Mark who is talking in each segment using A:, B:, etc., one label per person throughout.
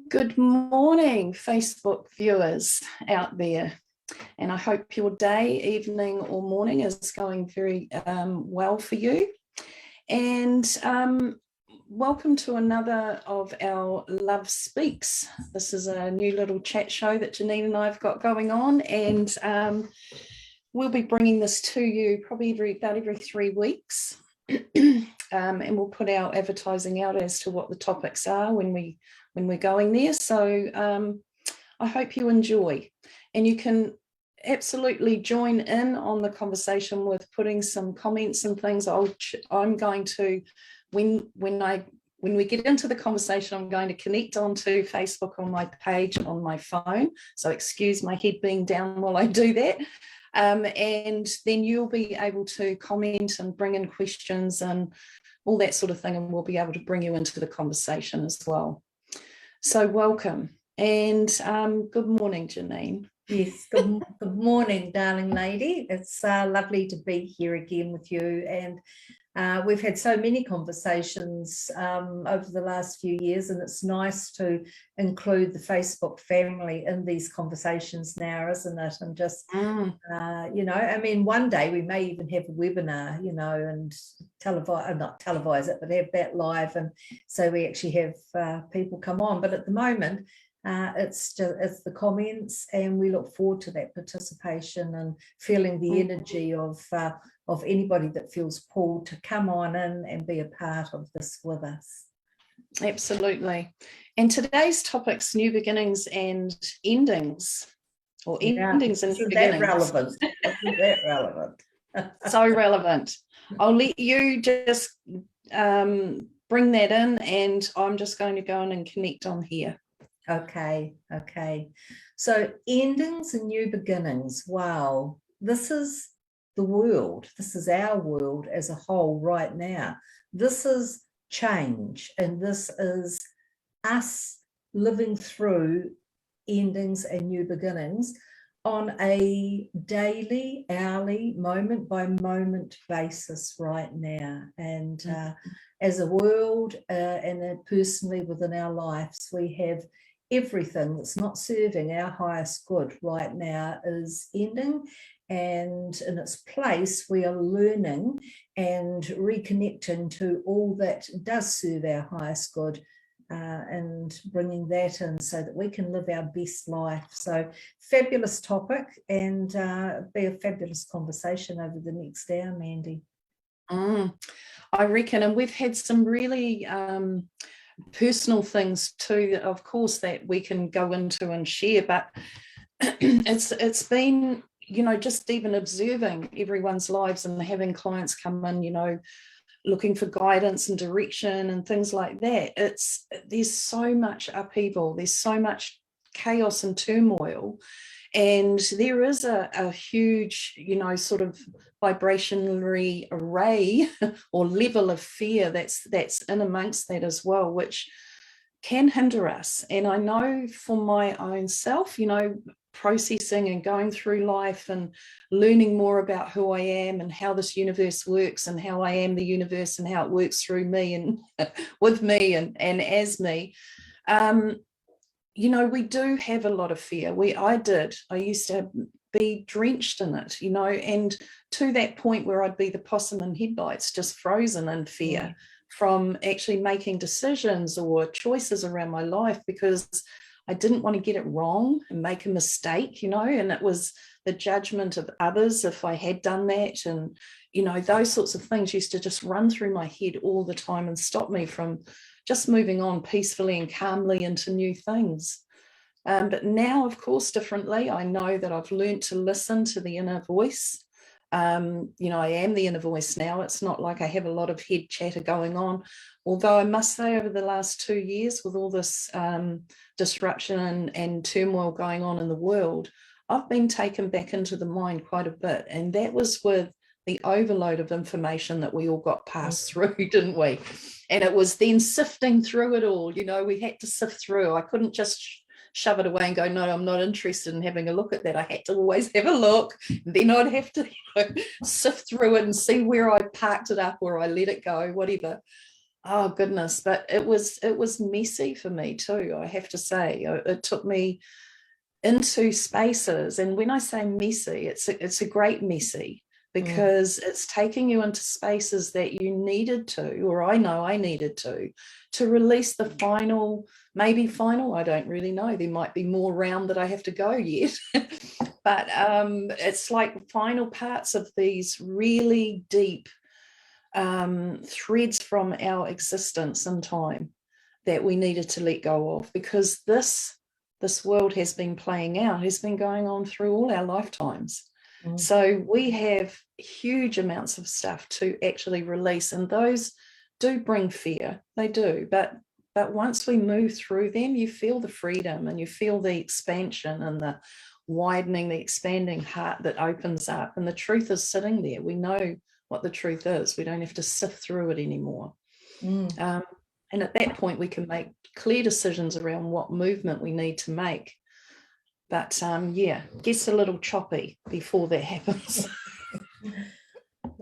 A: Good morning, Facebook viewers out there. And I hope your day, evening, or morning is going very well for you. And welcome to another of our Love Speaks. This is a new little chat show that Janine and I have got going on. And we'll be bringing this to you probably about every 3 weeks. And we'll put our advertising out as to what the topics are when we're going there. So I hope you enjoy, and you can absolutely join in on the conversation with putting some comments and things. I'm going to, when we get into the conversation, I'm going to connect onto Facebook on my page on my phone. So excuse my head being down while I do that. And then you'll be able to comment and bring in questions and all that sort of thing, and we'll be able to bring you into the conversation as well. So welcome, and good morning, Janine.
B: Yes, good morning, darling lady. It's lovely to be here again with you, and we've had so many conversations over the last few years, and it's nice to include the Facebook family in these conversations now, isn't it? And just, I mean, one day we may even have a webinar, and not televise it, but have that live, and so we actually have people come on. But at the moment, it's the comments, and we look forward to that participation and feeling the energy of anybody that feels pulled to come on in and be a part of this with us.
A: Absolutely. And today's topic's new beginnings and endings, or endings and new beginnings.
B: Relevant? Isn't that relevant?
A: So relevant. I'll let you just bring that in, and I'm just going to go in and connect on here.
B: Okay. So endings and new beginnings. Wow. This is the world. This is our world as a whole right now. This is change, and this is us living through endings and new beginnings on a daily, hourly, moment by moment basis right now. And as a world and personally within our lives, we have everything that's not serving our highest good right now is ending, and in its place we are learning and reconnecting to all that does serve our highest good, and bringing that in so that we can live our best life. So fabulous topic, and be a fabulous conversation over the next hour, Mandy.
A: I reckon, and we've had some really personal things too, of course, that we can go into and share, but it's been, just even observing everyone's lives and having clients come in, looking for guidance and direction and things like that. There's so much upheaval, there's so much chaos and turmoil, and there is a huge, sort of vibrationary array or level of fear that's in amongst that as well, which can hinder us. And I know for my own self, processing and going through life and learning more about who I am and how this universe works and how I am the universe and how it works through me and with me and as me. We do have a lot of fear. I used to be drenched in it, and to that point where I'd be the possum in headlights, just frozen in fear from actually making decisions or choices around my life, because I didn't want to get it wrong and make a mistake, and it was the judgment of others if I had done that. And, those sorts of things used to just run through my head all the time and stop me from just moving on peacefully and calmly into new things. But now, of course, differently, I know that I've learned to listen to the inner voice. I am the inner voice now. It's not like I have a lot of head chatter going on, although I must say over the last 2 years, with all this disruption and turmoil going on in the world, I've been taken back into the mind quite a bit. And that was with the overload of information that we all got passed through, didn't we? And it was then sifting through it all. We had to sift through. I couldn't just shove it away and go, no, I'm not interested in having a look at that. I had to always have a look. Then I'd have to sift through it and see where I parked it up or I let it go, whatever. Oh goodness, but it was messy for me too, I have to say. It took me into spaces, and when I say messy, it's a great messy, because it's taking you into spaces that you needed to, or I know I needed to release the final, maybe final, I don't really know, there might be more round that I have to go yet. But it's like final parts of these really deep threads from our existence and time that we needed to let go of, because this world has been playing out, has been going on through all our lifetimes. So we have huge amounts of stuff to actually release, and those do bring fear, they do, but once we move through them, you feel the freedom and you feel the expansion and the widening, the expanding heart that opens up, and the truth is sitting there. We know what the truth is. We don't have to sift through it anymore. And at that point, we can make clear decisions around what movement we need to make. But yeah, gets a little choppy before that happens.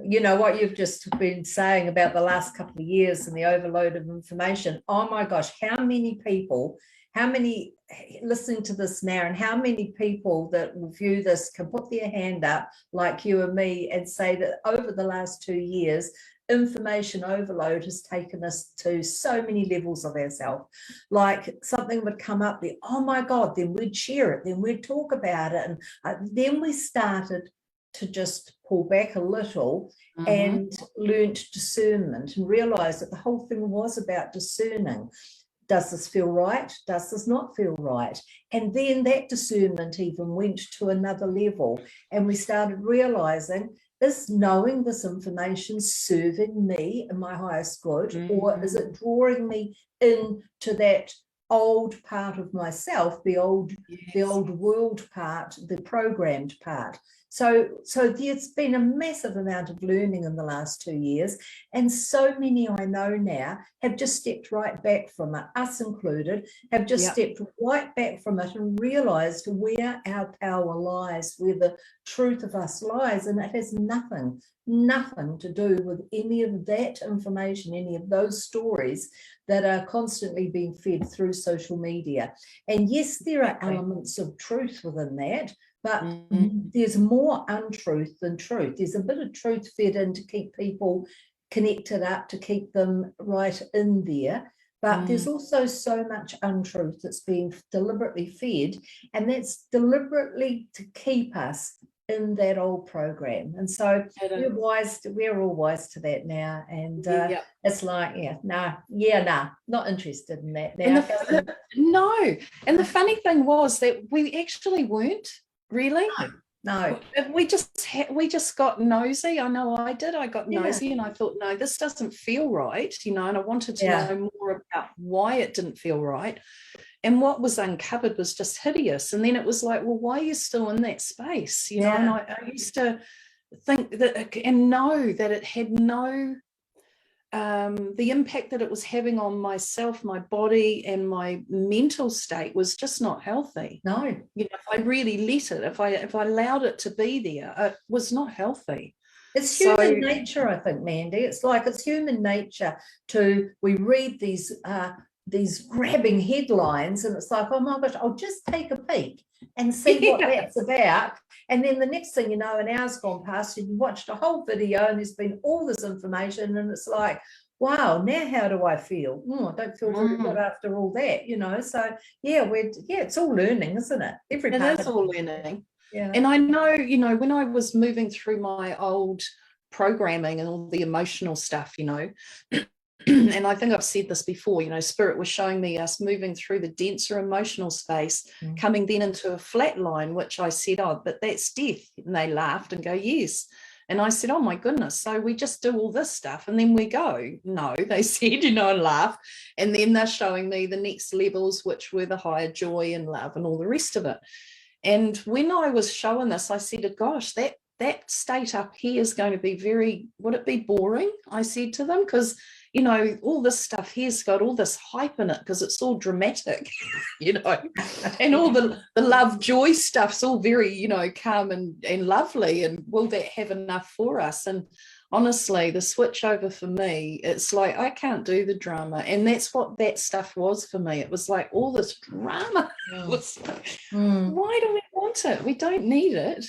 B: You know what you've just been saying about the last couple of years and the overload of information. Oh my gosh, how many people, how many listening to this now, and how many people that will view this can put their hand up like you and me and say that over the last 2 years, information overload has taken us to so many levels of ourselves. Like something would come up there, oh my God, then we'd share it, then we'd talk about it. And then we started to just pull back a little and learnt discernment and realised that the whole thing was about discerning. Does this feel right? Does this not feel right? And then that discernment even went to another level, and we started realising, is knowing this information serving me in my highest good, or is it drawing me into that old part of myself, the old world part, the programmed part? So there's been a massive amount of learning in the last 2 years, and so many I know now have just stepped right back from it, us included, have just stepped right back from it and realised where our power lies, where the truth of us lies, and it has nothing to do with any of that information, any of those stories that are constantly being fed through social media. And yes, there are elements of truth within that, but there's more untruth than truth. There's a bit of truth fed in to keep people connected up, to keep them right in there. But there's also so much untruth that's being deliberately fed, and that's deliberately to keep us in that old program. And so we're all wise to that now. And it's like, not interested in that now.
A: No. And the funny thing was that we actually weren't really.
B: No.
A: We just got nosy. I know I did. I got nosy and I thought, no, this doesn't feel right, and I wanted to know more about why it didn't feel right. And what was uncovered was just hideous. And then it was like, well, why are you still in that space? And I used to think that and know that it had no the impact that it was having on myself, my body, and my mental state was just not healthy.
B: No.
A: If I really let it, if I allowed it to be there, it was not healthy.
B: It's human nature, I think, Mandy. It's like it's human nature we read these grabbing headlines, and it's like, oh my gosh, I'll just take a peek and see what that's about. And then the next thing you know, an hour's gone past, you've watched a whole video and there's been all this information, and it's like, wow, now how do I feel? I don't feel very good after all that, So it's all learning, isn't it?
A: It is all learning.
B: Yeah.
A: And I know, when I was moving through my old programming and all the emotional stuff, and I think I've said this before, Spirit was showing me us moving through the denser emotional space, coming then into a flat line, which I said, oh, but that's death. And they laughed and go, yes. And I said, oh my goodness, so we just do all this stuff and then we go. No, they said, and laugh. And then they're showing me the next levels, which were the higher joy and love and all the rest of it. And when I was showing this, I said, gosh, that state up here is going to be would it be boring? I said to them, because all this stuff here's got all this hype in it because it's all dramatic, and all the love joy stuff's all very, calm and lovely. And will that have enough for us? And honestly, the switch over for me, it's like I can't do the drama. And that's what that stuff was for me. It was like all this drama. It was like, why do we want it? We don't need it.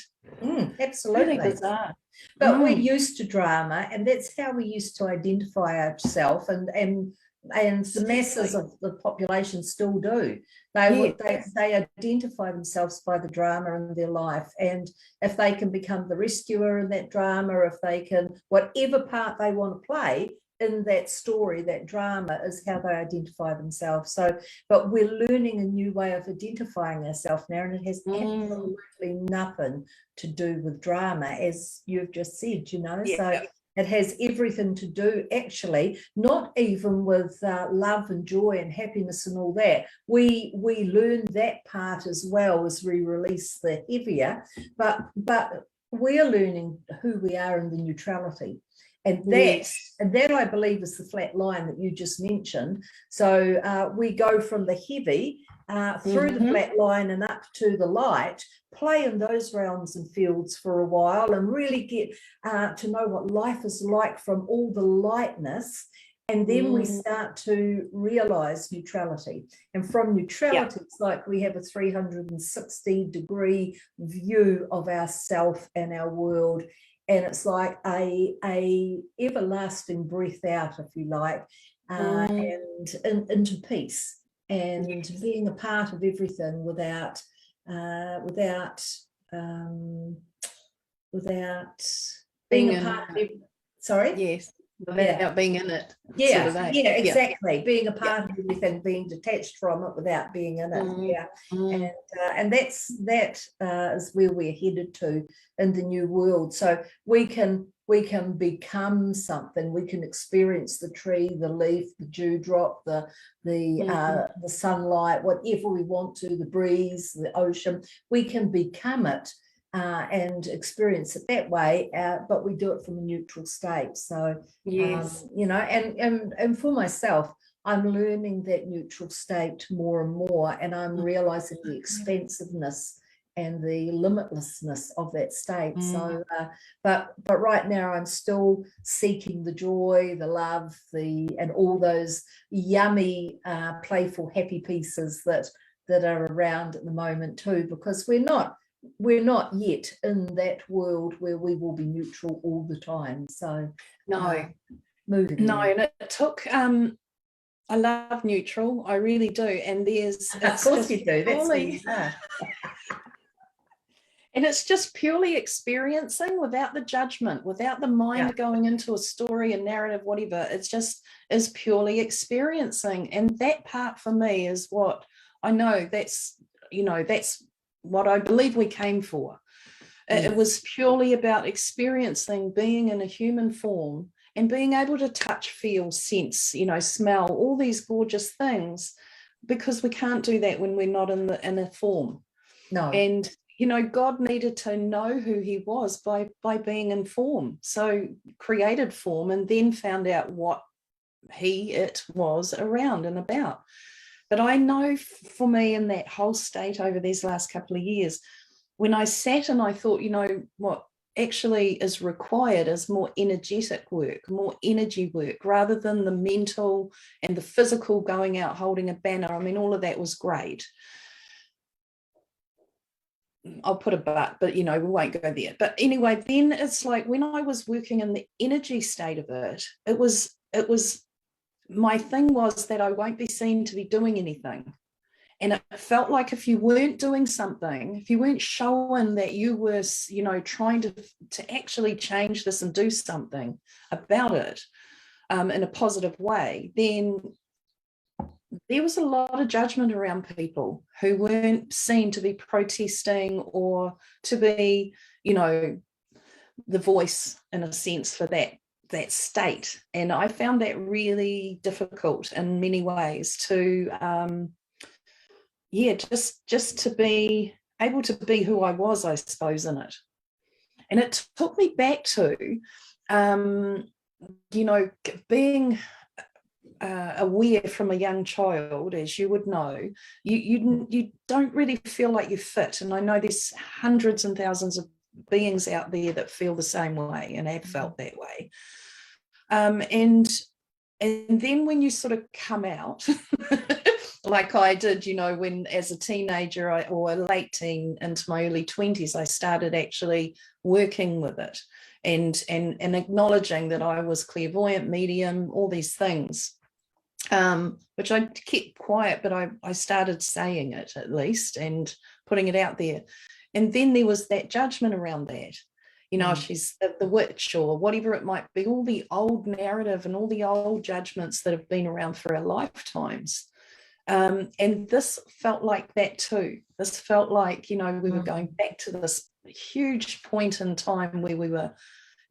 B: Absolutely.
A: Really bizarre.
B: But we're used to drama, and that's how we used to identify ourselves, and the masses of the population still do. They identify themselves by the drama in their life, and if they can become the rescuer in that drama, if they can, whatever part they want to play in that story, that drama is how they identify themselves. So, but we're learning a new way of identifying ourselves now, and it has absolutely nothing to do with drama, as you've just said, you know. So it has everything to do, actually, not even with love and joy and happiness and all that. We learn that part as well as we release the heavier, but we're learning who we are in the neutrality. And that I believe is the flat line that you just mentioned. So we go from the heavy through the flat line and up to the light, play in those realms and fields for a while, and really get to know what life is like from all the lightness. And then we start to realize neutrality. And from neutrality, it's like we have a 360-degree view of ourself and our world. And it's like a everlasting breath out, if you like, and into peace, and being a part of everything without being a part of it. Sorry?
A: Yes. Without being in it.
B: Exactly. Being a part of everything, being detached from it without being in it. And that is where we're headed to in the new world. So we can become something. We can experience the tree, the leaf, the dewdrop, the sunlight, whatever we want to, the breeze, the ocean. We can become it. And experience it that way, but we do it from a neutral state. So, you know, and for myself, I'm learning that neutral state more and more, and I'm realizing the expansiveness and the limitlessness of that state. So, but right now I'm still seeking the joy, the love, and all those yummy, playful, happy pieces that are around at the moment too, because we're not yet in that world where we will be neutral all the time. So moving.
A: And it took I love neutral, I really do. And
B: of course you do. That's purely,
A: and it's just purely experiencing without the judgment, without the mind going into a story, a narrative, whatever. It's just is purely experiencing. And that part for me is what I know, that's what I believe we came for. It was purely about experiencing being in a human form and being able to touch, feel, sense, smell, all these gorgeous things, because we can't do that when we're not in a form.
B: No.
A: And God needed to know who he was by being in form. So created form and then found out what it was around and about. But I know for me in that whole state over these last couple of years, when I sat and I thought, what actually is required is more energetic work, more energy work, rather than the mental and the physical going out holding a banner. I mean, all of that was great. I'll put a but we won't go there. But anyway, then it's like when I was working in the energy state of it, it was my thing was that I won't be seen to be doing anything. And it felt like if you weren't doing something, if you weren't showing that you were, trying to actually change this and do something about it in a positive way, then there was a lot of judgment around people who weren't seen to be protesting or to be, the voice in a sense for that state. And I found that really difficult in many ways to just to be able to be who I was, I suppose, in it. And it took me back to being aware from a young child, as you would know, you don't really feel like you fit. And I know there's hundreds and thousands of beings out there that feel the same way and have felt that way. And then when you sort of come out, like I did, you know, when as a teenager or a late teen into my early 20s, I started actually working with it and acknowledging that I was clairvoyant, medium, all these things, which I kept quiet, but I started saying it at least and putting it out there. And then there was that judgment around that. You know, she's the witch or whatever it might be, all the old narrative and all the old judgments that have been around for our lifetimes. And this felt like that too. This felt like, you know, we were going back to this huge point in time where we were,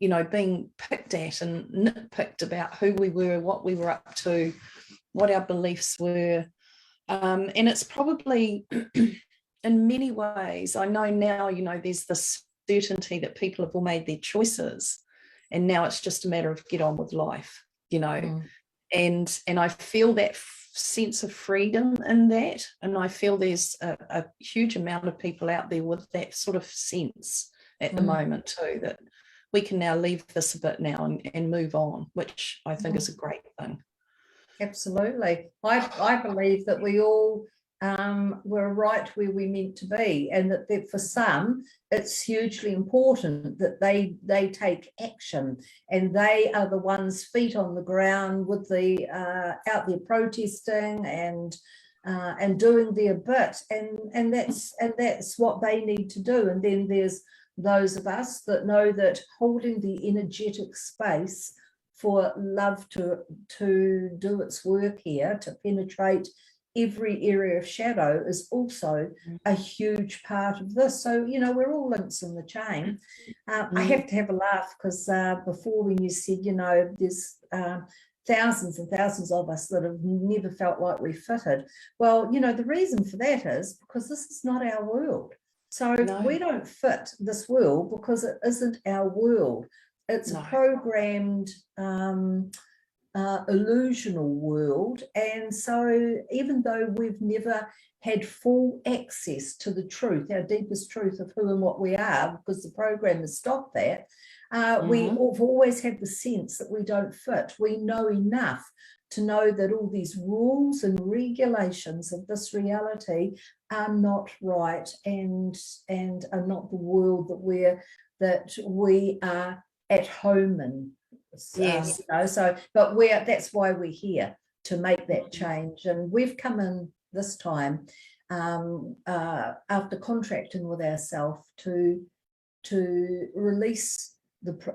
A: you know, being picked at and nitpicked about who we were, what we were up to, what our beliefs were. And it's probably in many ways, I know now, you know, there's this certainty that people have all made their choices and now it's just a matter of get on with life, you know. And I feel that sense of freedom in that, and I feel there's a huge amount of people out there with that sort of sense at the moment too, that we can now leave this a bit now and move on, which I think is a great thing.
B: Absolutely. I believe that we all we're right where we're meant to be, and that for some it's hugely important that they take action, and they are the ones feet on the ground with the out there protesting and doing their bit, and that's what they need to do. And then there's those of us that know that holding the energetic space for love to do its work here, to penetrate every area of shadow, is also a huge part of this. So, you know, we're all links in the chain. I have to have a laugh because before, when you said, you know, there's thousands and thousands of us that have never felt like we fitted. Well, you know, the reason for that is because this is not our world. So we don't fit this world because it isn't our world. It's a programmed illusional world. And so even though we've never had full access to the truth, our deepest truth of who and what we are, because the program has stopped that, we've always had the sense that we don't fit. We know enough to know that all these rules and regulations of this reality are not right and are not the world that we are at home in.
A: Yes.
B: You know, so but that's why we're here, to make that change. And we've come in this time after contracting with ourselves to release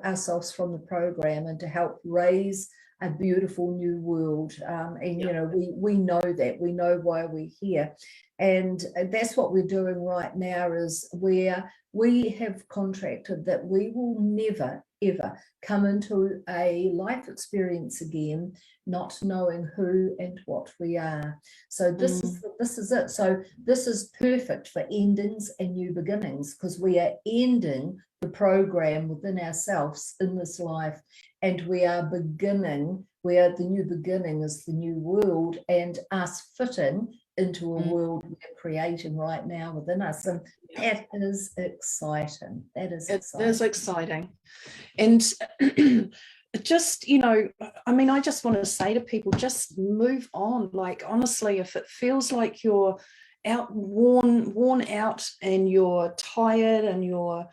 B: ourselves from the program and to help raise a beautiful new world. And you know, we know that, we know why we're here, and that's what we're doing right now, is where we have contracted that we will never ever come into a life experience again not knowing who and what we are. So this is it. So this is perfect for endings and new beginnings, because we are ending the program within ourselves in this life, and we are beginning where the new beginning is the new world, and us fitting into a world we're creating right now within us. And that is exciting. That is exciting.
A: It is exciting. And just, you know, I mean, I just want to say to people, just move on. Like, honestly, if it feels like you're worn out and you're tired and you're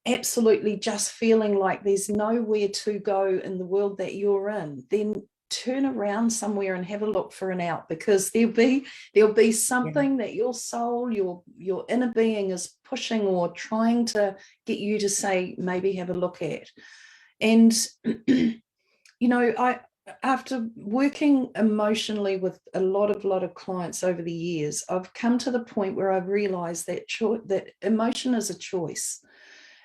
A: absolutely just feeling like there's nowhere to go in the world that you're in, then turn around somewhere and have a look for an out, because there'll be something that your soul, your inner being is pushing or trying to get you to say, maybe have a look at. And you know, after working emotionally with a lot of clients over the years, I've come to the point where I've realized that that emotion is a choice.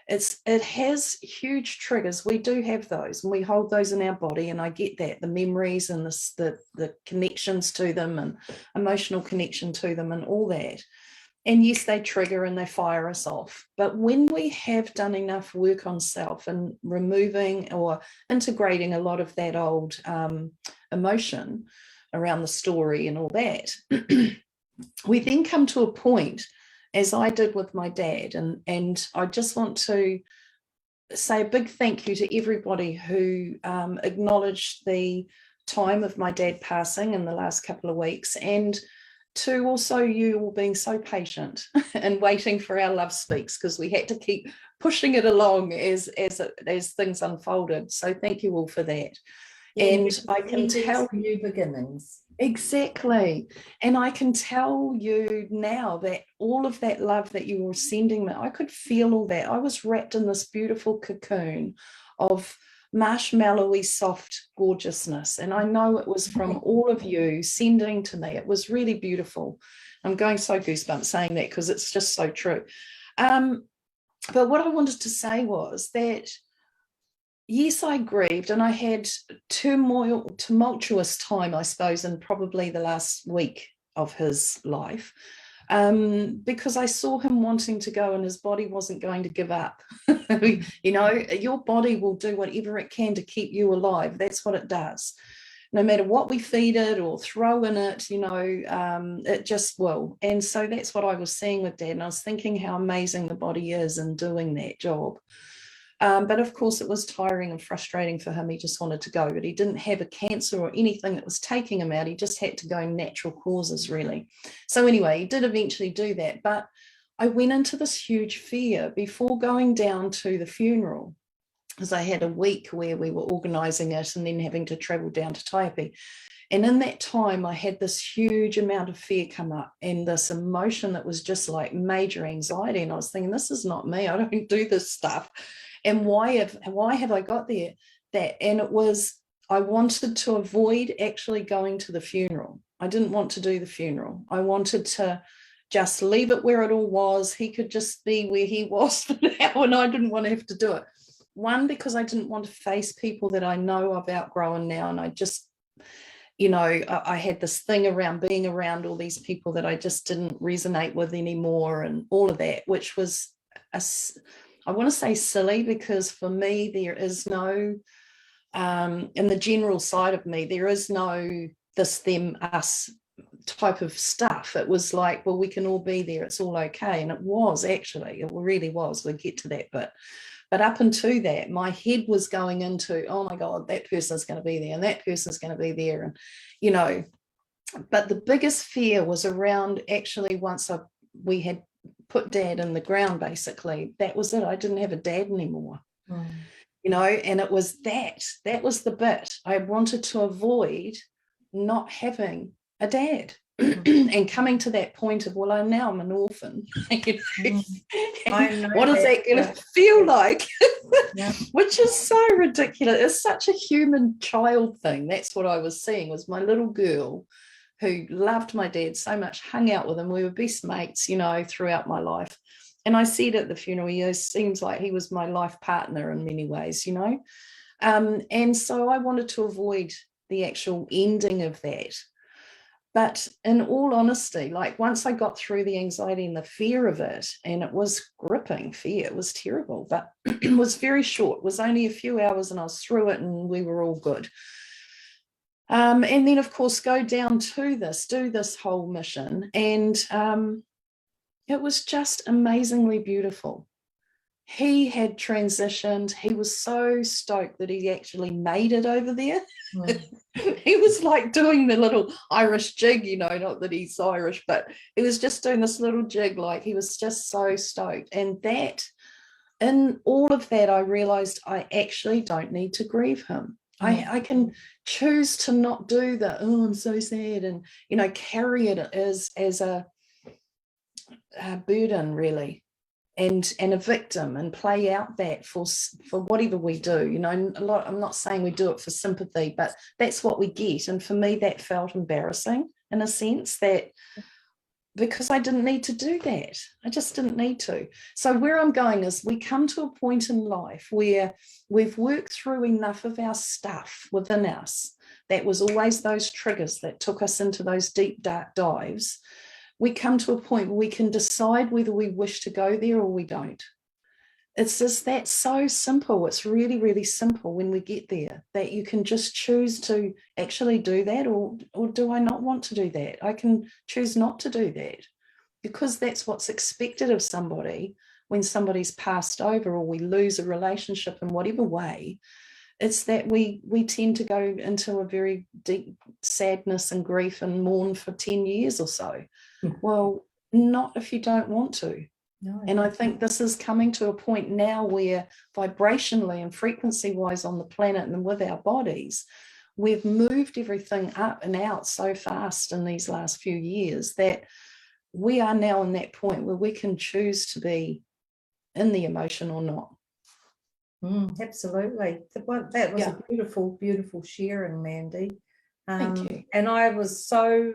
A: It has huge triggers. We do have those, and we hold those in our body, and I get that, the memories and the connections to them and emotional connection to them and all that. And yes, they trigger and they fire us off. But when we have done enough work on self and removing or integrating a lot of that old emotion around the story and all that, we then come to a point as I did with my dad. And I just want to say a big thank you to everybody who acknowledged the time of my dad passing in the last couple of weeks, and to also you all being so patient and waiting for our love speaks, because we had to keep pushing it along as things unfolded. So thank you all for that. And I can tell
B: new beginnings.
A: Exactly. And I can tell you now that all of that love that you were sending me, I could feel all that. I was wrapped in this beautiful cocoon of marshmallowy, soft gorgeousness. And I know it was from all of you sending to me. It was really beautiful. I'm going so goosebumps saying that because it's just so true. But what I wanted to say was that yes, I grieved, and I had tumultuous time, I suppose, in probably the last week of his life, because I saw him wanting to go and his body wasn't going to give up. You know, your body will do whatever it can to keep you alive. That's what it does. No matter what we feed it or throw in it, you know, it just will. And so that's what I was seeing with Dad. And I was thinking how amazing the body is in doing that job. But of course, it was tiring and frustrating for him. He just wanted to go, but he didn't have a cancer or anything that was taking him out. He just had to go natural causes, really. So anyway, he did eventually do that. But I went into this huge fear before going down to the funeral, because I had a week where we were organising it and then having to travel down to Taipi. And in that time, I had this huge amount of fear come up and this emotion that was just like major anxiety. And I was thinking, this is not me. I don't do this stuff. And why have I got there? And it was, I wanted to avoid actually going to the funeral. I didn't want to do the funeral. I wanted to just leave it where it all was. He could just be where he was for now, and I didn't want to have to do it. One, because I didn't want to face people that I know I've outgrown now, and I just, you know, I had this thing around being around all these people that I just didn't resonate with anymore, and all of that, which was I want to say silly, because for me, there is no, in the general side of me, there is no this, them, us type of stuff. It was like, well, we can all be there. It's all okay. And it was actually, it really was. We'll get to that bit. But up until that, my head was going into, oh my God, that person's going to be there and that person's going to be there. And, you know, but the biggest fear was around actually once we had put Dad in the ground, basically, that was it. I didn't have a dad anymore, you know, and it was that was the bit I wanted to avoid, not having a dad. And coming to that point of, well, I'm an orphan. You know? What is that going to feel like? Yeah. Which is so ridiculous. It's such a human child thing. That's what I was seeing, was my little girl who loved my dad so much, hung out with him. We were best mates, you know, throughout my life. And I said at the funeral, he seems like he was my life partner in many ways, you know. And so I wanted to avoid the actual ending of that. But in all honesty, like once I got through the anxiety and the fear of it, and it was gripping fear, it was terrible, but it was very short. It was only a few hours and I was through it and we were all good. And then, of course, go down to do this whole mission. And it was just amazingly beautiful. He had transitioned. He was so stoked that he actually made it over there. He was like doing the little Irish jig, you know, not that he's Irish, but he was just doing this little jig. Like, he was just so stoked. And that, in all of that, I realized I actually don't need to grieve him. I can choose to not do the, oh, I'm so sad, and, you know, carry it as a burden, really, and a victim, and play out that for whatever we do. You know, I'm not saying we do it for sympathy, but that's what we get. And for me, that felt embarrassing in a sense, that because I didn't need to do that. I just didn't need to. So where I'm going is, we come to a point in life where we've worked through enough of our stuff within us. That was always those triggers that took us into those deep, dark dives. We come to a point where we can decide whether we wish to go there or we don't. It's just that, so simple. It's really, really simple when we get there, that you can just choose to actually do that, or do I not want to do that? I can choose not to do that. because that's what's expected of somebody when somebody's passed over or we lose a relationship in whatever way. It's that we tend to go into a very deep sadness and grief and mourn for 10 years or so. Well, not if you don't want to.
B: No.
A: And I think this is coming to a point now where vibrationally and frequency wise on the planet and with our bodies, we've moved everything up and out so fast in these last few years that we are now in that point where we can choose to be in the emotion or not.
B: Absolutely. That was a beautiful, beautiful sharing, Mandy.
A: Thank you.
B: And I was so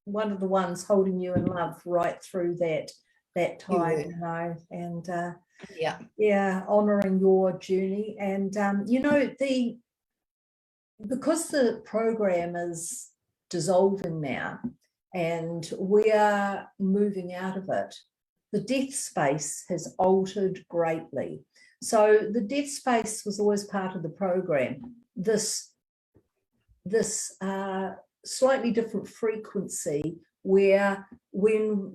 B: one of the ones holding you in love right through that time, you know, and honoring your journey. And you know, because the program is dissolving now and we are moving out of it, the death space has altered greatly. So the death space was always part of the program. This slightly different frequency where when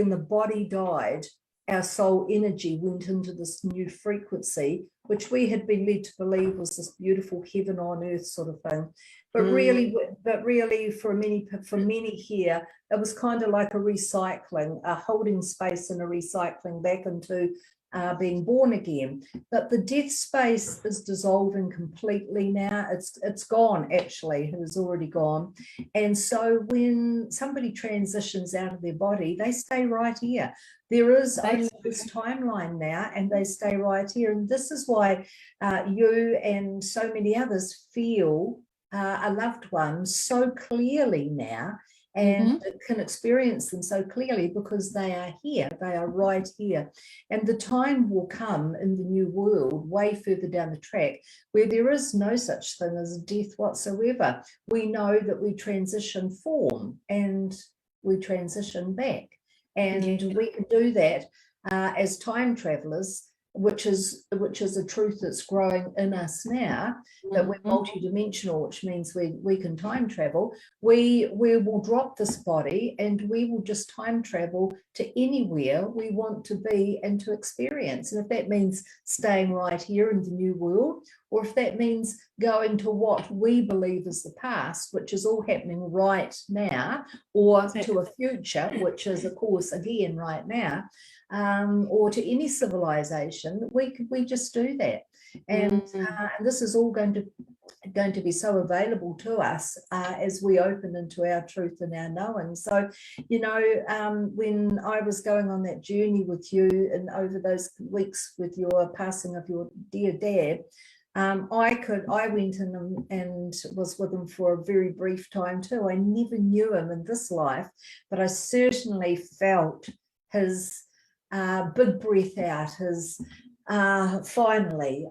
B: the body died, our soul energy went into this new frequency, which we had been led to believe was this beautiful heaven on earth sort of thing. But really for many here, it was kind of like a recycling, a holding space and a recycling back into being born again. But the death space is dissolving completely now. It's gone, actually. It has already gone. And so when somebody transitions out of their body, they stay right here. There is only this timeline now, and they stay right here. And this is why you and so many others feel a loved one so clearly now, and can experience them so clearly because they are here, they are right here. And the time will come in the new world, way further down the track, where there is no such thing as death whatsoever. We know that we transition form and we transition back. And we can do that as time travelers, which is a truth that's growing in us now, that we're multidimensional, which means we can time travel. We will drop this body and we will just time travel to anywhere we want to be and to experience. And if that means staying right here in the new world, or if that means going to what we believe is the past, which is all happening right now, or to a future, which is, of course, again, right now, or to any civilization, we just do that. And this is all going to be so available to us as we open into our truth and our knowing. So, you know, when I was going on that journey with you and over those weeks with your passing of your dear dad, I went in and was with him for a very brief time too. I never knew him in this life, but I certainly felt his big breath out, his finally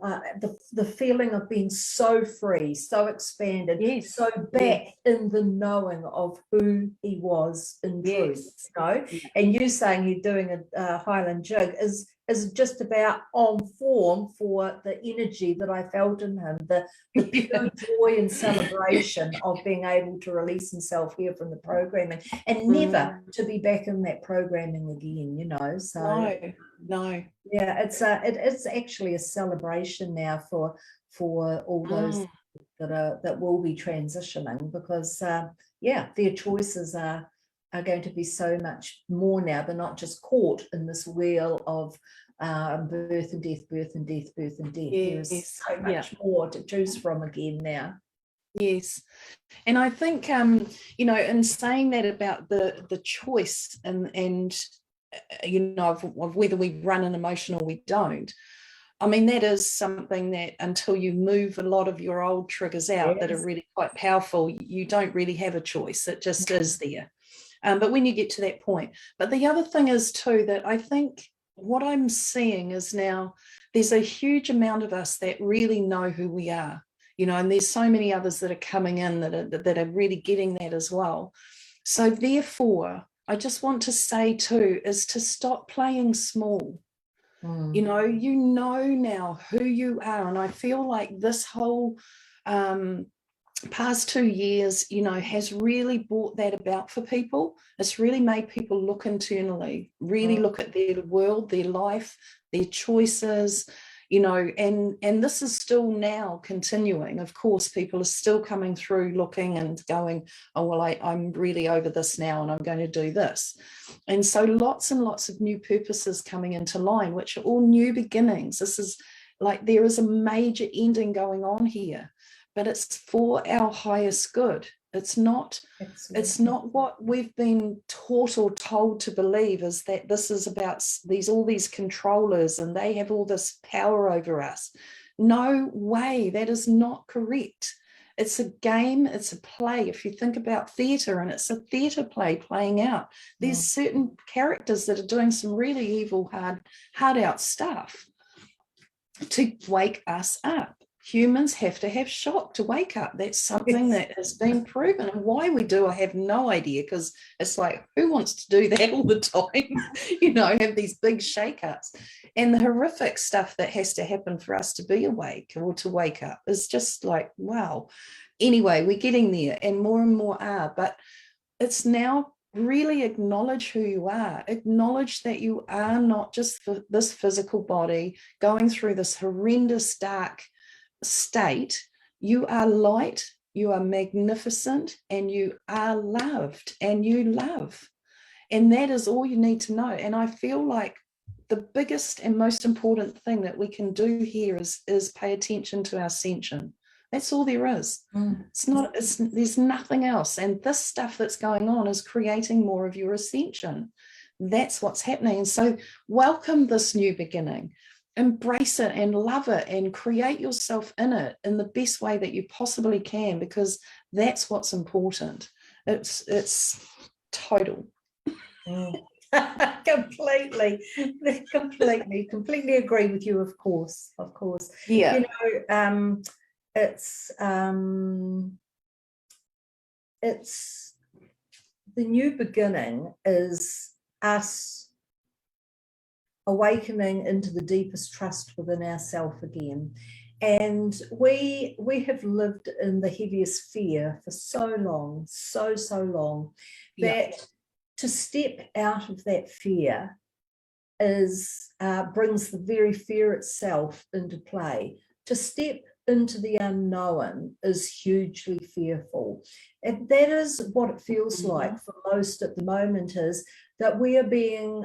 B: the feeling of being so free, so expanded, so back in the knowing of who he was in truth, you know. And you saying you're doing a Highland jig is just about on form for the energy that I felt in him, the pure joy and celebration of being able to release himself here from the programming and never to be back in that programming again, you know. So
A: no.
B: Yeah, it's actually a celebration now for all those that will be transitioning, because their choices are going to be so much more now. They're not just caught in this wheel of birth and death, birth and death, birth and death. There's so much more to choose from again now.
A: Yes. And I think you know, in saying that about the choice and you know, of whether we run an emotion or we don't, I mean, that is something that until you move a lot of your old triggers out that are really quite powerful, you don't really have a choice. It just is there. But when you get to that point. But the other thing is too, that I think what I'm seeing is now there's a huge amount of us that really know who we are, you know, and there's so many others that are coming in that are really getting that as well. So therefore, I just want to say too, is to stop playing small. You know now who you are. And I feel like this whole past 2 years, has really brought that about for people. It's really made people look internally, really look at their world, their life, their choices, and this is still now continuing. Of course, people are still coming through looking and going, oh, well, I'm really over this now and I'm going to do this. And so lots and lots of new purposes coming into line, which are all new beginnings. This is like there is a major ending going on here, but it's for our highest good. It's not what we've been taught or told to believe, is that this is about all these controllers and they have all this power over us. No way, that is not correct. It's a game, it's a play. If you think about theatre, and it's a theatre play playing out, there's certain characters that are doing some really evil, hard out stuff to wake us up. Humans have to have shock to wake up. That's something that has been proven. And why we do, I have no idea, because it's like, who wants to do that all the time? Have these big shake-ups. And the horrific stuff that has to happen for us to be awake or to wake up is just like, wow. Anyway, we're getting there, and more are. But it's now really acknowledge who you are. Acknowledge that you are not just for this physical body going through this horrendous, dark state. You are light, you are magnificent, and you are loved, and you love. And that is all you need to know. And I feel like the biggest and most important thing that we can do here is pay attention to our ascension. That's all there is. There's nothing else. And this stuff that's going on is creating more of your ascension. That's what's happening. And so welcome this new beginning. Embrace it and love it and create yourself in it in the best way that you possibly can, because that's what's important. It's total.
B: Completely agree with you. Of course.
A: Yeah.
B: It's the new beginning is us awakening into the deepest trust within ourselves again. And we have lived in the heaviest fear for so long, so long, that to step out of that fear brings the very fear itself into play. To step into the unknown is hugely fearful. And that is what it feels like for most at the moment, is that we're being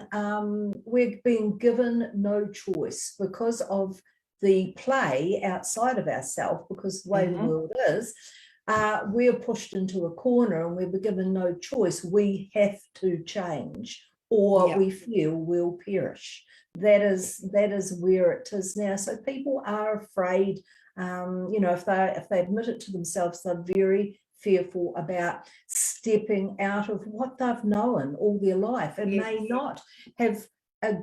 B: given no choice because of the play outside of ourselves, because the way the world is. We're pushed into a corner and we're given no choice. We have to change, or we feel we'll perish. That is where it is now. So people are afraid. If they admit it to themselves, they're very fearful about stepping out of what they've known all their life, and may not have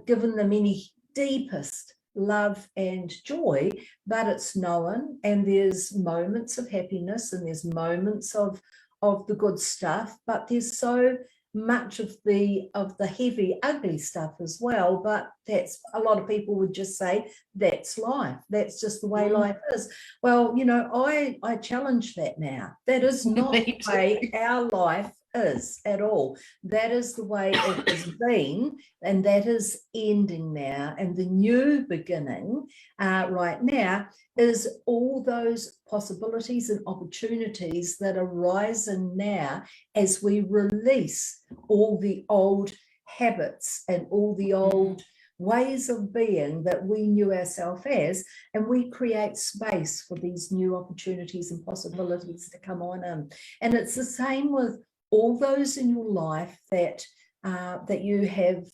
B: given them any deepest love and joy, but it's known, and there's moments of happiness and there's moments of the good stuff, but there's so much of the heavy, ugly stuff as well. But that's, a lot of people would just say that's life, that's just the way life is. Well, I challenge that now. That is not the way our life is at all. That is the way it has been, and that is ending now. And the new beginning right now is all those possibilities and opportunities that are rising now as we release all the old habits and all the old ways of being that we knew ourselves as, and we create space for these new opportunities and possibilities to come on in. And it's the same with all those in your life that you have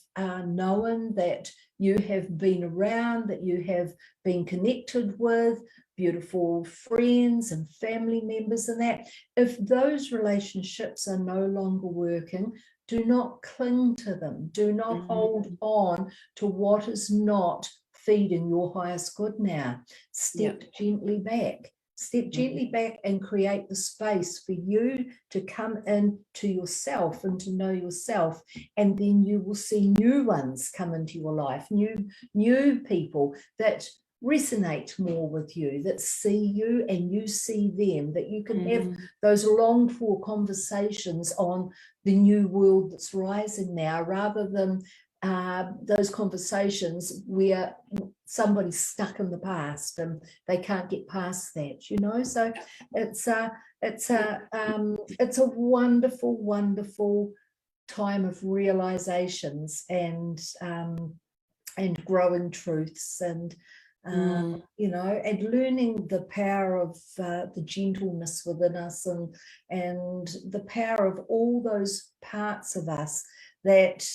B: known, that you have been around, that you have been connected with, beautiful friends and family members and that. If those relationships are no longer working, do not cling to them. Do not hold on to what is not feeding your highest good now. Step gently back. Step gently back and create the space for you to come in to yourself and to know yourself. And then you will see new ones come into your life, new people that resonate more with you, that see you and you see them, that you can have those longed for conversations on the new world that's rising now, rather than those conversations where somebody's stuck in the past and they can't get past that, you know. So it's a wonderful, wonderful time of realizations and growing truths, and you know, and learning the power of the gentleness within us, and the power of all those parts of us that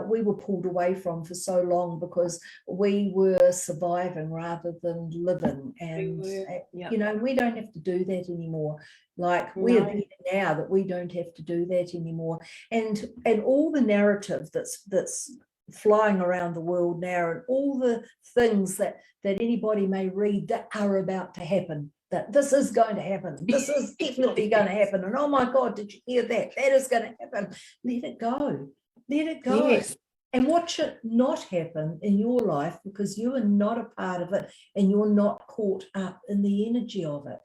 B: we were pulled away from for so long because we were surviving rather than living. And you know, we don't have to do that anymore. Like, we are there now that we don't have to do that anymore. And all the narrative that's flying around the world now, and all the things that anybody may read that are about to happen, that this is going to happen, this is definitely going to happen, and oh my God, did you hear that? That is going to happen. Let it go. Let it go. Yes. And watch it not happen in your life, because you are not a part of it and you're not caught up in the energy of it.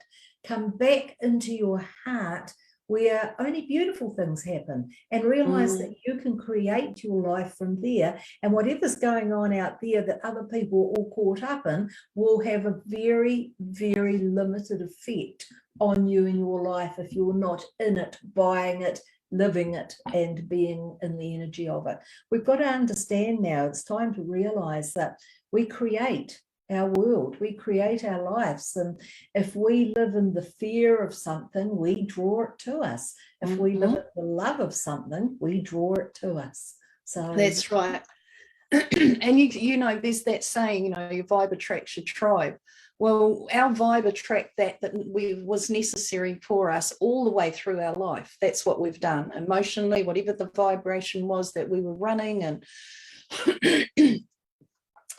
B: Come back into your heart, where only beautiful things happen, and realize that you can create your life from there, and whatever's going on out there that other people are all caught up in will have a very, very limited effect on you in your life if you're not in it, buying it, living it, and being in the energy of it. We've got to understand now, it's time to realize that we create our world, we create our lives, and if we live in the fear of something, we draw it to us. If we live in the love of something, we draw it to us. So
A: that's right. And you know, there's that saying, you know, your vibe attracts your tribe. Well, our vibe attract that was necessary for us all the way through our life. That's what we've done emotionally, whatever the vibration was that we were running and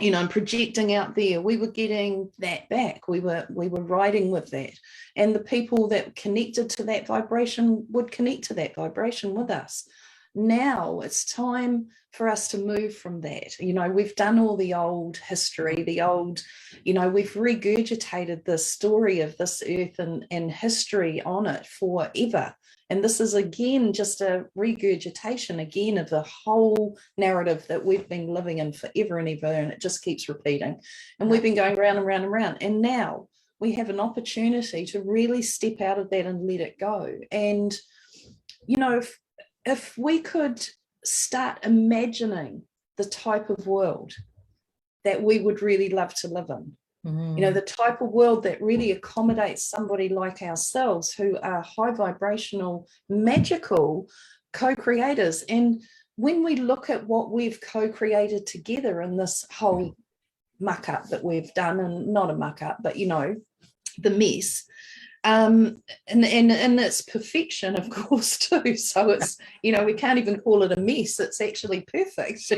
A: you know, and projecting out there, we were getting that back. We were riding with that, and the people that connected to that vibration would connect to that vibration with us. Now it's time for us to move from that. You know, we've done all the old history, the old, you know, we've regurgitated the story of this earth and history on it forever. And this is again just a regurgitation again of the whole narrative that we've been living in forever and ever, and it just keeps repeating. And we've been going round and round and round. And now we have an opportunity to really step out of that and let it go. And, you know, if we could start imagining the type of world that we would really love to live in, you know, the type of world that really accommodates somebody like ourselves who are high vibrational, magical co-creators. And when we look at what we've co-created together in this whole muck up that we've done, and not a muck up, but, you know, the mess, and its perfection, of course, too. So it's, you know, we can't even call it a mess. It's actually perfect.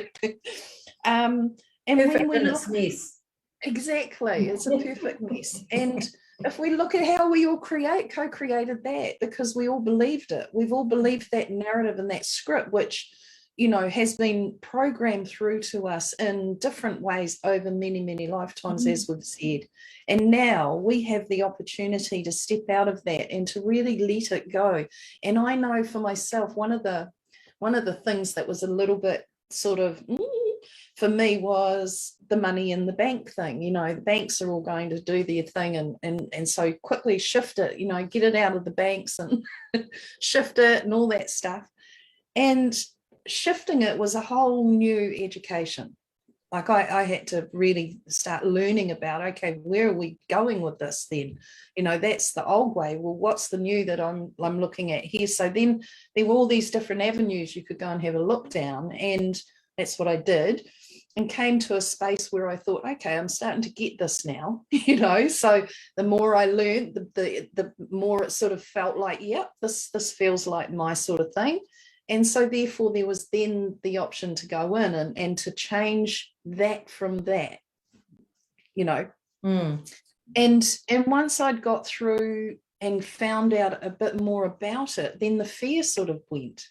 A: And
B: perfect
A: when we
B: look, mess.
A: Exactly, it's a perfect mess. And if we look at how we all co-created that, because we all believed it, we've all believed that narrative and that script, which, you know, has been programmed through to us in different ways over many, many lifetimes, as we've said. And now we have the opportunity to step out of that and to really let it go. And I know for myself, one of the things that was a little bit sort of for me was the money in the bank thing. You know, the banks are all going to do their thing, and so quickly shift it, you know, get it out of the banks and shift it and all that stuff. And shifting it was a whole new education. Like I had to really start learning about, okay, where are we going with this then? You know, that's the old way. Well, what's the new that I'm looking at here? So then there were all these different avenues you could go and have a look down, and that's what I did, and came to a space where I thought, okay, I'm starting to get this now, you know. So the more I learned, the more it sort of felt like, yep, this feels like my sort of thing. And so therefore there was then the option to go in and to change that from that, you know. And once I'd got through and found out a bit more about it, then the fear sort of went.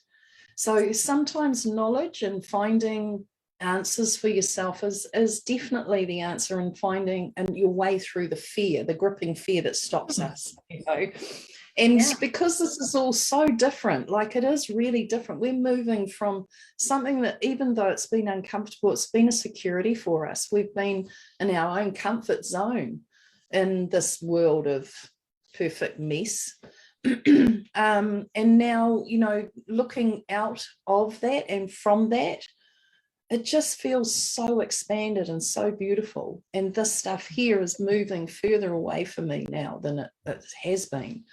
A: So sometimes knowledge and finding answers for yourself is definitely the answer, in finding and your way through the fear, the gripping fear that stops us, you know. And because this is all so different, like it is really different, we're moving from something that, even though it's been uncomfortable, it's been a security for us. We've been in our own comfort zone in this world of perfect mess. And now, you know, looking out of that and from that, it just feels so expanded and so beautiful. And this stuff here is moving further away from me now than it has been,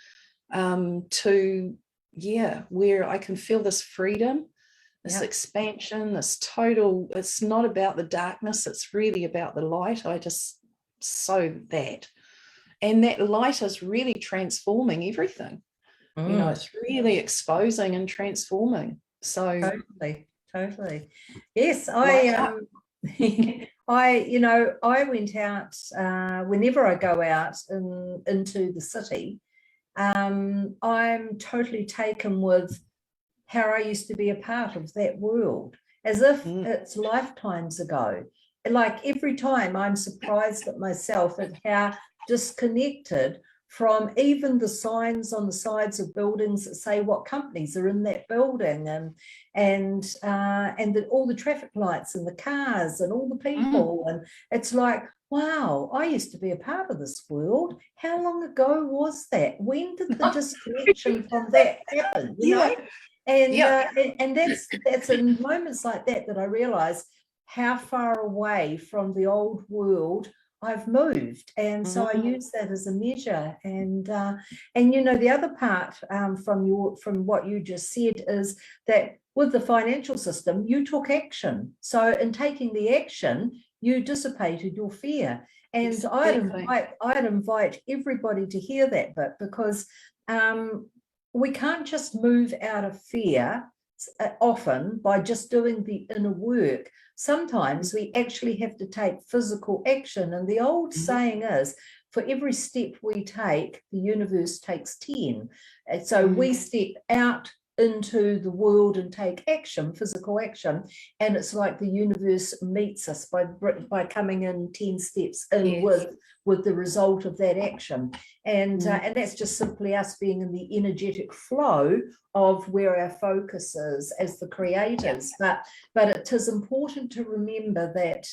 A: to, where I can feel this freedom, this expansion, this total, it's not about the darkness, it's really about the light. I just that. And that light is really transforming everything. You know, it's really exposing and transforming. So
B: totally. Yes, I you know, I went out, whenever I go out into the city, I'm totally taken with how I used to be a part of that world, as if it's lifetimes ago. Like every time I'm surprised at myself at how disconnected from even the signs on the sides of buildings that say what companies are in that building, and all the traffic lights and the cars and all the people. And it's like, wow, I used to be a part of this world. How long ago was that? When did the disconnection from that happen? You know? And that's in moments like that I realize how far away from the old world I've moved. And so I use that as a measure. And you know, the other part from what you just said is that with the financial system, you took action. So in taking the action, you dissipated your fear. And exactly. I'd invite everybody to hear that bit, because we can't just move out of fear often by just doing the inner work. Sometimes we actually have to take physical action. And the old saying is, for every step we take, the universe takes 10. And so we step out into the world and take action, physical action, and it's like the universe meets us by coming in 10 steps in with the result of that action. And that's just simply us being in the energetic flow of where our focus is as the creators. But it is important to remember that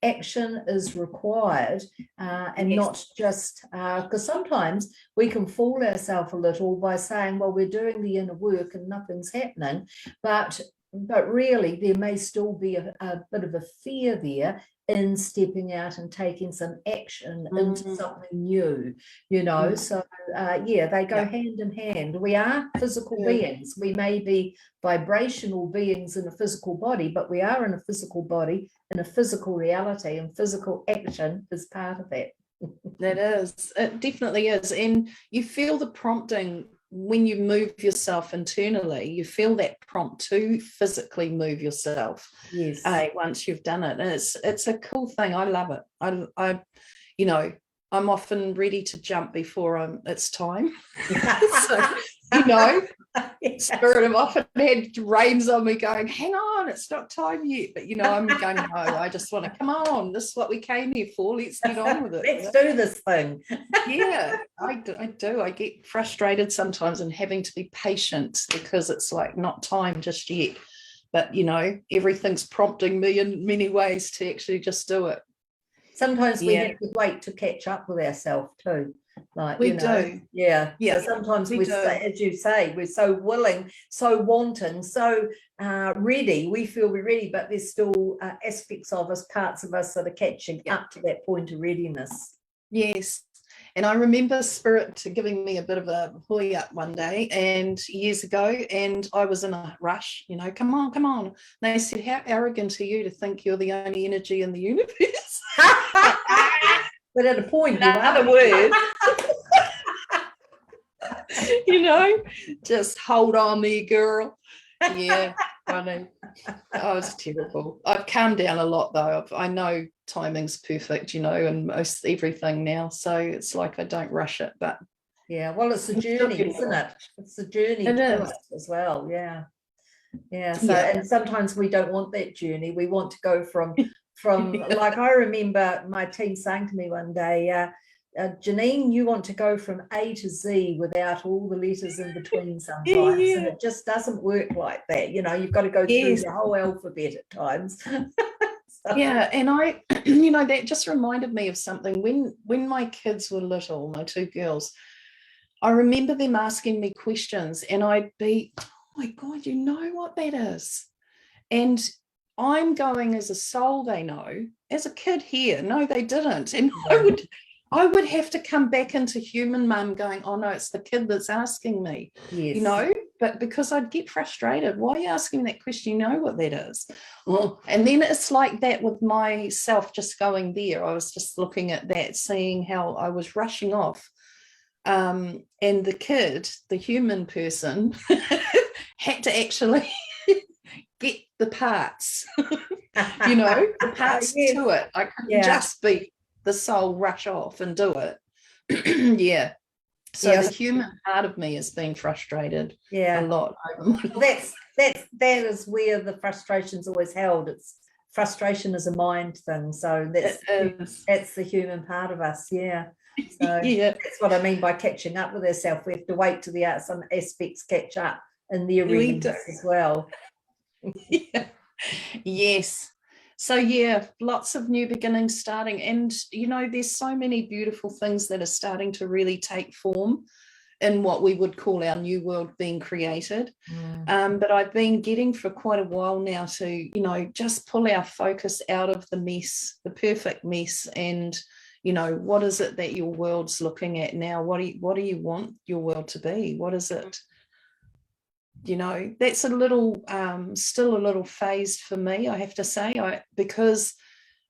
B: action is required, and not just because sometimes we can fool ourselves a little by saying, well, we're doing the inner work and nothing's happening, but really there may still be a bit of a fear there in stepping out and taking some action into something new, you know. So they go hand in hand. We are physical beings. We may be vibrational beings in a physical body, but we are in a physical body in a physical reality, and physical action is part of that.
A: That is, it definitely is. And you feel the prompting when you move yourself internally. You feel that prompt to physically move yourself.
B: Yes.
A: Once you've done it, and it's a cool thing. I love it. I you know, I'm often ready to jump before it's time. So, you know, Spirit have often had reins on me going, hang on, it's not time yet. But, you know, I'm going, no, I just want to, come on, this is what we came here for. Let's get on with it.
B: Let's do this thing.
A: Yeah, I do. I get frustrated sometimes in having to be patient, because it's like not time just yet. But, you know, everything's prompting me in many ways to actually just do it.
B: Sometimes we have to wait to catch up with ourselves too. Like
A: we do.
B: Yeah. So sometimes we say, as you say, we're so willing, so wanting, so ready. We feel we're ready, but there's still aspects of us, parts of us that are catching up to that point of readiness. Yes.
A: And I remember Spirit giving me a bit of a hoy up one day, and years ago, and I was in a rush, you know, come on. And they said, how arrogant are you to think you're the only energy in the universe?
B: But at a point,
A: in other words, you know, just hold on there, girl. Yeah, funny. Oh, it's terrible. I've calmed down a lot though. I know timing's perfect, you know, and most everything now. So it's like I don't rush it, but
B: yeah, well, it's a journey, isn't it? It's a journey to us as well. Yeah. Yeah. So, and sometimes we don't want that journey. We want to go from like, I remember my team saying to me one day, Janine, you want to go from A to Z without all the letters in between sometimes, and it just doesn't work like that. You know, you've got to go through the whole alphabet at times.
A: Yeah, and I, you know, that just reminded me of something. When my kids were little, my two girls, I remember them asking me questions, and I'd be, oh my God, you know what that is? And I'm going, as a soul, they know. As a kid here, no, they didn't. And I would have to come back into human mum going, oh no, it's the kid that's asking me, you know, but because I'd get frustrated. Why are you asking that question? You know what that is. Well, and then it's like that with myself just going there. I was just looking at that, seeing how I was rushing off. And the kid, the human person, had to actually get the parts, you know, the parts to it. I couldn't just be the soul, rush off and do it. Yeah. So the human part of me has been frustrated a lot over my life.
B: That is where the frustration's always held. It's frustration is a mind thing. So that's the human part of us. Yeah. So that's what I mean by catching up with ourselves. We have to wait till some aspects catch up in the arena as well.
A: Yes. So yeah, lots of new beginnings starting, and you know, there's so many beautiful things that are starting to really take form in what we would call our new world being created. But I've been getting for quite a while now to, you know, just pull our focus out of the mess, the perfect mess, and you know, what is it that your world's looking at now? What do you want your world to be? What is it? You know, that's a little still a little phased for me, I have to say, because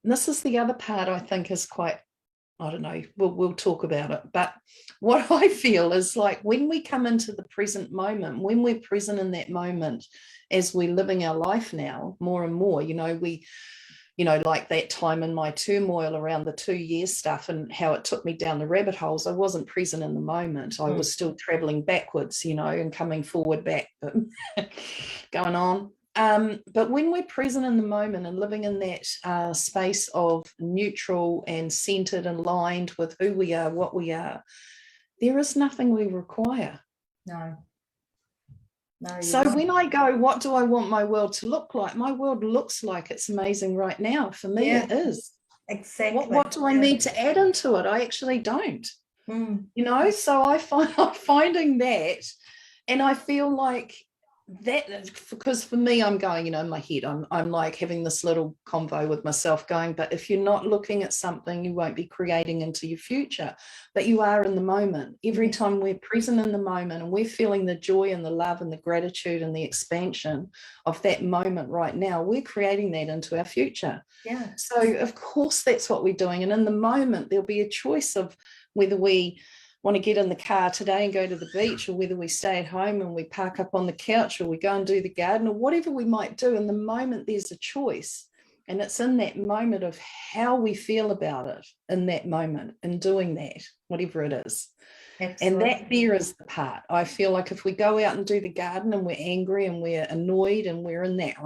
A: this is the other part I think is quite, I don't know, we'll talk about it, but what I feel is like when we come into the present moment, when we're present in that moment as we're living our life now more and more, you know, like that time in my turmoil around the 2 years stuff and how it took me down the rabbit holes, I wasn't present in the moment. I was still traveling backwards, you know, and coming forward back, but going on. But when we're present in the moment and living in that space of neutral and centered and aligned with who we are, what we are, there is nothing we require.
B: No.
A: So when I go, what do I want my world to look like? My world looks like it's amazing right now. For me, it is.
B: Exactly.
A: What do I need to add into it? I actually don't. You know, so I'm finding that, and I feel like that, because for me, I'm going, you know, in my head, I'm like having this little convo with myself going, but if you're not looking at something, you won't be creating into your future, but you are in the moment. Every time we're present in the moment and we're feeling the joy and the love and the gratitude and the expansion of that moment right now, we're creating that into our future.
B: Yeah.
A: So of course that's what we're doing. And in the moment, there'll be a choice of whether we want to get in the car today and go to the beach, or whether we stay at home and we park up on the couch, or we go and do the garden, or whatever we might do. In the moment, there's a choice, and it's in that moment of how we feel about it in that moment and doing that, whatever it is. Excellent. And that there is the part. I feel like if we go out and do the garden and we're angry and we're annoyed and we're in that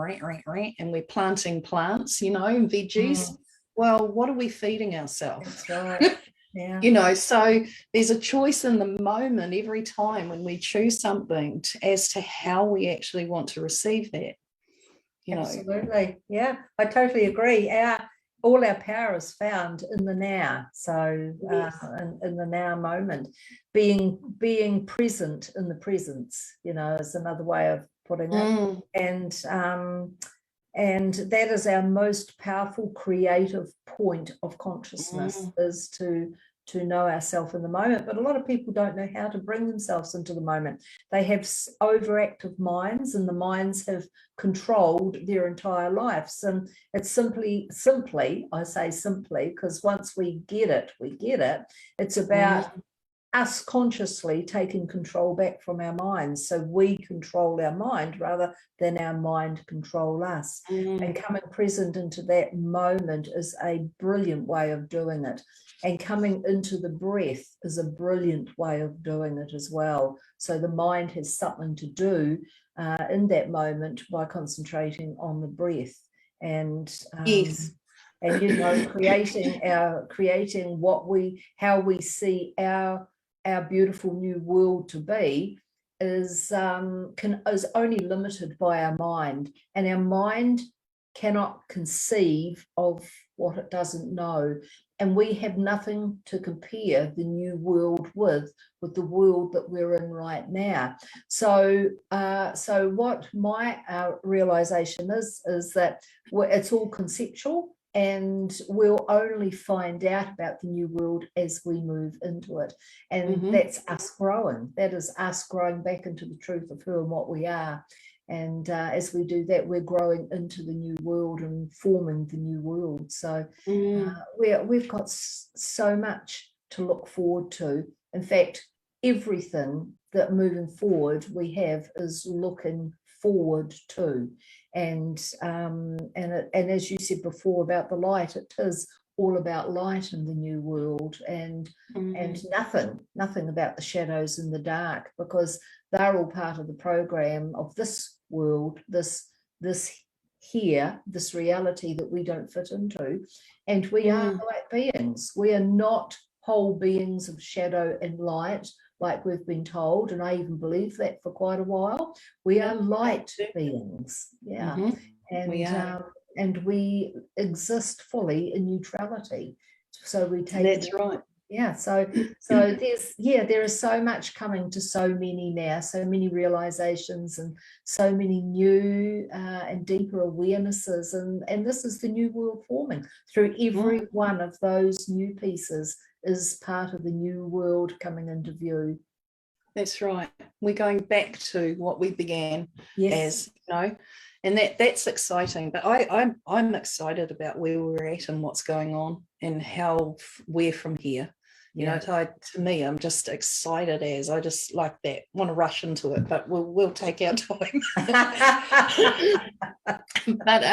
A: and we're planting plants, you know, and veggies, well, what are we feeding ourselves?
B: That's right. Yeah.
A: You know, so there's a choice in the moment every time when we choose something as to how we actually want to receive that. You know.
B: Absolutely. Yeah, I totally agree. All our power is found in the now. So in the now moment, being present in the presence, you know, is another way of putting it. And that is our most powerful creative point of consciousness, is to know ourselves in the moment. But a lot of people don't know how to bring themselves into the moment. They have overactive minds, and the minds have controlled their entire lives. And it's simply, I say simply, because once we get it, we get it. It's about us consciously taking control back from our minds. So we control our mind rather than our mind control us. And coming present into that moment is a brilliant way of doing it. And coming into the breath is a brilliant way of doing it as well. So the mind has something to do in that moment by concentrating on the breath. And
A: Yes.
B: and you know, creating how we see our beautiful new world to be is only limited by our mind, and our mind cannot conceive of what it doesn't know, and we have nothing to compare the new world with the world that we're in right now. So what my realization is that it's all conceptual, and we'll only find out about the new world as we move into it. And that's us growing. That is us growing back into the truth of who and what we are. And as we do that, we're growing into the new world and forming the new world. So we've got so much to look forward to. In fact, everything that moving forward we have is looking forward to. And as you said before about the light, it is all about light in the new world, and nothing about the shadows in the dark, because they're all part of the program of this world, this reality that we don't fit into. And we are light beings. We are not whole beings of shadow and light like we've been told, and I even believe that for quite a while. We are light beings, and we exist fully in neutrality. So we take
A: that's right.
B: Yeah, so there is so much coming to so many now, so many realizations and so many new and deeper awarenesses, and this is the new world forming through every one of those new pieces is part of the new world coming into view.
A: That's right. We're going back to what we began as, you know, and that's exciting. But I'm excited about where we're at and what's going on and how we're from here. You know, to me, I'm just excited I just like that, want to rush into it, but we'll take our time. But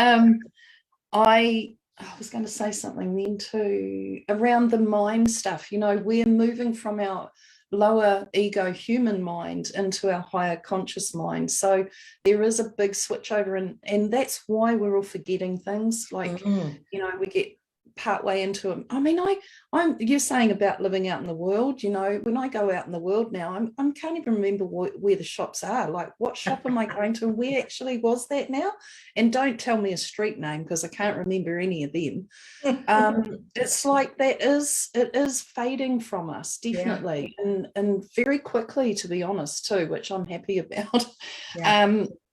A: I was going to say something then too around the mind stuff. You know, we're moving from our lower ego human mind into our higher conscious mind. So there is a big switch over, and that's why we're all forgetting things. Like, you know, we get partway into it. I mean, you're saying about living out in the world, you know, when I go out in the world now, I can't even remember where the shops are. Like, what shop am I going to? Where actually was that now? And don't tell me a street name, because I can't remember any of them. It's like it is fading from us, definitely, and very quickly, to be honest, too, which I'm happy about.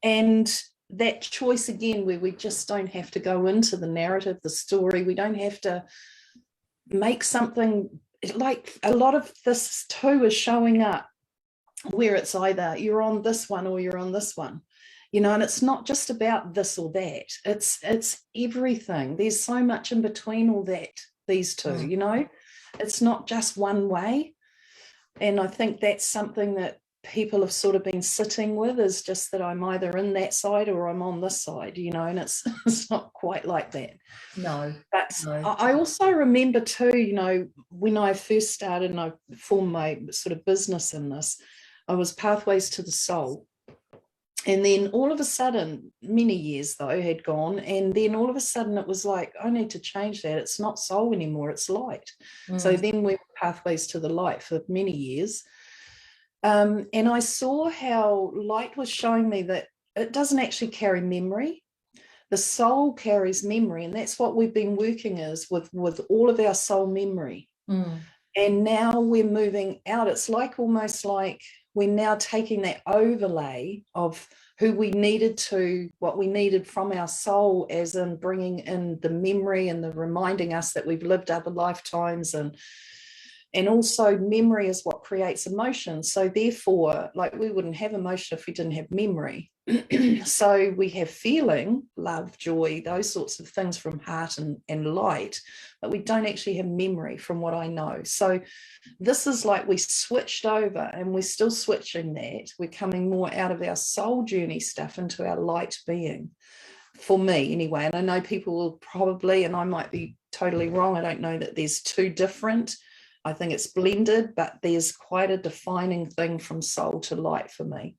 A: And that choice again, where we just don't have to go into the narrative, the story. We don't have to make something, like a lot of this too is showing up where it's either you're on this one or you're on this one, you know, and it's not just about this or that. It's everything. There's so much in between all that, these two, you know, it's not just one way. And I think that's something that people have sort of been sitting with, is just that I'm either in that side or I'm on this side, you know, and it's not quite like that.
B: No.
A: I also remember too, you know, when I first started and I formed my sort of business in this, I was Pathways to the Soul. And then all of a sudden, many years though had gone, and then all of a sudden it was like, I need to change that. It's not soul anymore, it's light. So then we were Pathways to the Light for many years. And I saw how light was showing me that it doesn't actually carry memory. The soul carries memory, and that's what we've been working with all of our soul memory. And now we're moving out. It's like almost like we're now taking that overlay of who we needed to, what we needed from our soul, as in bringing in the memory and the reminding us that we've lived other lifetimes, And also memory is what creates emotion. So therefore, like, we wouldn't have emotion if we didn't have memory. So we have feeling, love, joy, those sorts of things from heart and light, but we don't actually have memory from what I know. So this is like we switched over, and we're still switching that. We're coming more out of our soul journey stuff into our light being, for me anyway. And I know people will probably, and I might be totally wrong, I don't know that there's two different. I think it's blended, but there's quite a defining thing from soul to light for me.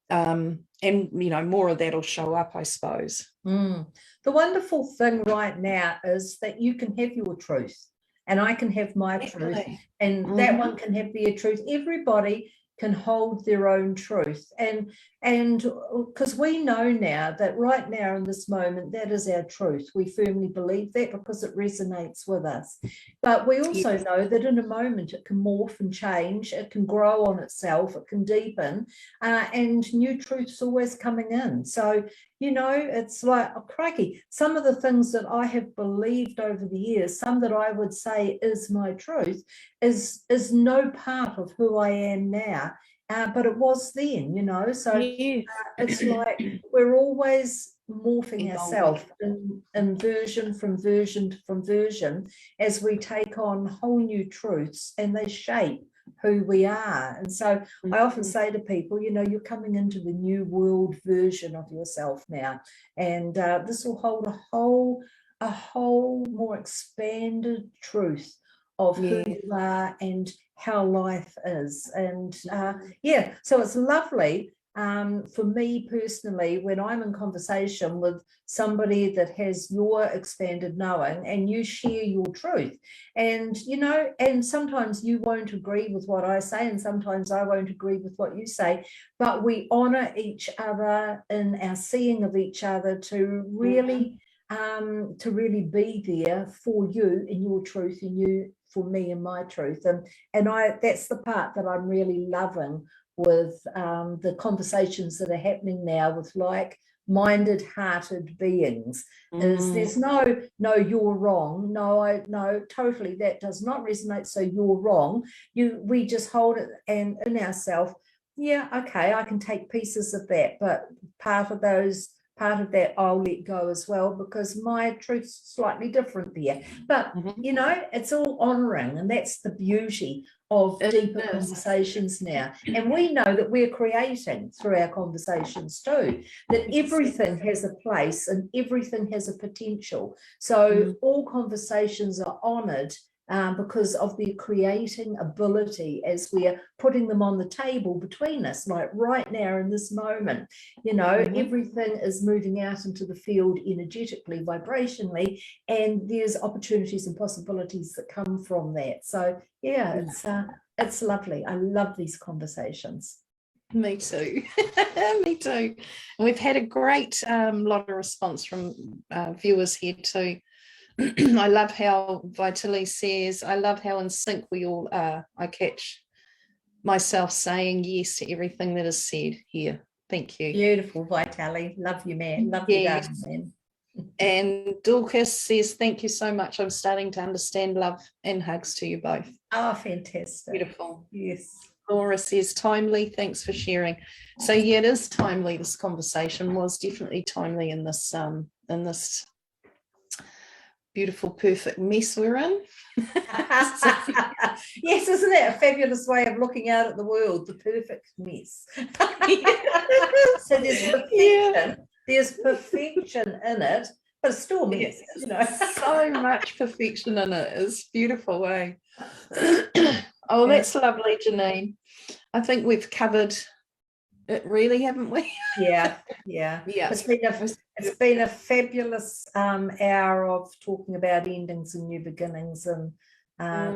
A: And, you know, more of that will show up, I suppose.
B: The wonderful thing right now is that you can have your truth, and I can have my truth, and that one can have their truth. Everybody can hold their own truth, and because we know now that right now in this moment, that is our truth. We firmly believe that because it resonates with us. But we also know that in a moment it can morph and change, it can grow on itself, it can deepen, and new truths always coming in. So, you know, it's like, oh, crikey, some of the things that I have believed over the years, some that I would say is my truth, is no part of who I am now, but it was then, you know. So it's like we're always morphing ourselves in version from version from version as we take on whole new truths, and they shape who we are. And so I often say to people, you know, you're coming into the new world version of yourself now, and this will hold a whole more expanded truth of who you are and how life is. And yeah, so it's lovely for me personally when I'm in conversation with somebody that has your expanded knowing, and you share your truth, and you know, and sometimes you won't agree with what I say, and sometimes I won't agree with what you say, but we honor each other in our seeing of each other to really be there for you in your truth, and you for me and my truth. And that's the part that I'm really loving with the conversations that are happening now with like-minded hearted beings. Is there's no you're wrong, no totally that does not resonate, so you're wrong. We just hold it and in ourselves, yeah, okay, I can take pieces of that, but part of that I'll let go as well, because my truth's slightly different there. But you know, it's all honoring, and that's the beauty of deeper conversations now. And we know that we're creating through our conversations too, that everything has a place and everything has a potential. So all conversations are honored because of their creating ability as we're putting them on the table between us, like right now in this moment. You know, everything is moving out into the field energetically, vibrationally, and there's opportunities and possibilities that come from that. So yeah, it's lovely. I love these conversations.
A: Me too. Me too. And we've had a great lot of response from viewers here too. I love how Vitaly says, I love how in sync we all are. I catch myself saying yes to everything that is said here. Thank you.
B: Beautiful, Vitaly. Love you, man. Love you, darling, man.
A: And Dorcas says, thank you so much. I'm starting to understand. Love and hugs to you both.
B: Oh, fantastic.
A: Beautiful.
B: Yes.
A: Laura says, timely. Thanks for sharing. So yeah, it is timely. This conversation was definitely timely in this beautiful, perfect mess we're in.
B: Yes, isn't that a fabulous way of looking out at the world? The perfect mess. So there's perfection. There's perfection in it, but it's still a mess. You know,
A: so much perfection in it. It's beautiful, eh? Oh, that's lovely, Janine. I think we've covered it, really, haven't we?
B: Yeah. It's been a fabulous hour of talking about endings and new beginnings, and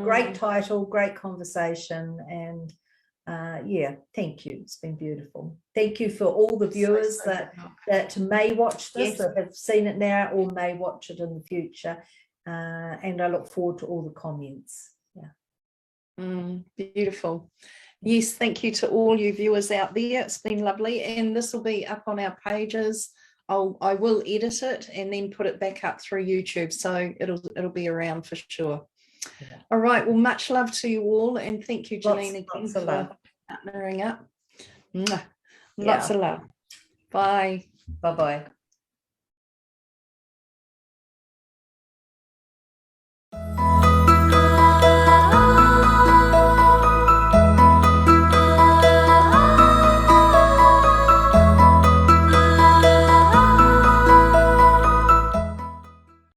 B: great title, great conversation, and yeah, thank you. It's been beautiful. Thank you for all the viewers that may watch this, that have seen it now or may watch it in the future, and I look forward to all the comments.
A: Beautiful. Yes, thank you to all you viewers out there. It's been lovely, and this will be up on our pages. I will edit it and then put it back up through YouTube, so it'll be around for sure.
B: Yeah.
A: All right. Well, much love to you all. And thank you,
B: Lots,
A: Janine, again
B: lots of
A: for
B: love.
A: partnering up. Mwah. Lots
B: Yeah.
A: of love. Bye.
B: Bye-bye.